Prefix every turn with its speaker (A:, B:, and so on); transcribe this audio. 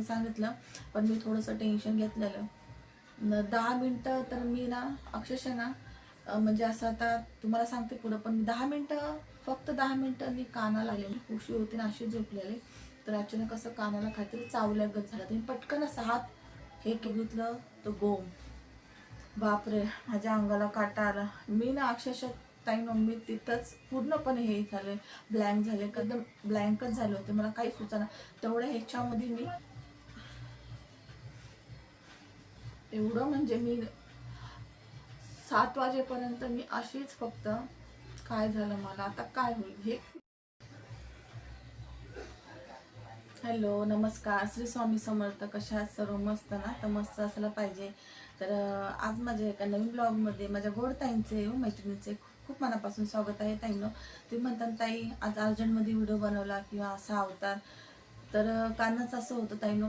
A: सांगितलं, पण मी थोडंसं टेन्शन घेतलेलं. 10 मिनटं तर मी ना अक्षरशः ना म्हणजे असं आता तुम्हाला सांगते पुढं, पण 10 मिनटं, फक्त 10 मिनटं मी कानाला आले. मी उशी होती ना अशी झोपलेले, तर अचानक असं कानाला काहीतरी चावल्यागत झालं. तर पटकन असं हात हे बघितलं तर गोम. बापरे, माझ्या अंगाला काटा आला. मी ना अक्षरशः ताई मी तिथंच पूर्णपणे हे झाले, ब्लँक झाले, एकदम ब्लँकच झाले होते. मला काही सुचना. तेवढ्या ह्याच्यामध्ये मी एवढं म्हणजे मी 7 वाजेपर्यंत मी अशीच फक्त काय झालं मला आता काय होईल हे. हॅलो, नमस्कार, श्री स्वामी समर्थ. कशा आहात सर्व? मस्त ना? तर मस्त असायला पाहिजे. तर आज माझ्या एका नवीन ब्लॉगमध्ये माझ्या गोड ताईंचे मैत्रिणीचे खूप मनापासून स्वागत आहे. ताईंनो, तुम्ही म्हणतात ताई आज अर्जंटमध्ये व्हिडिओ बनवला किंवा असा अवतार, तर कारणच असं होतं ताईंनो,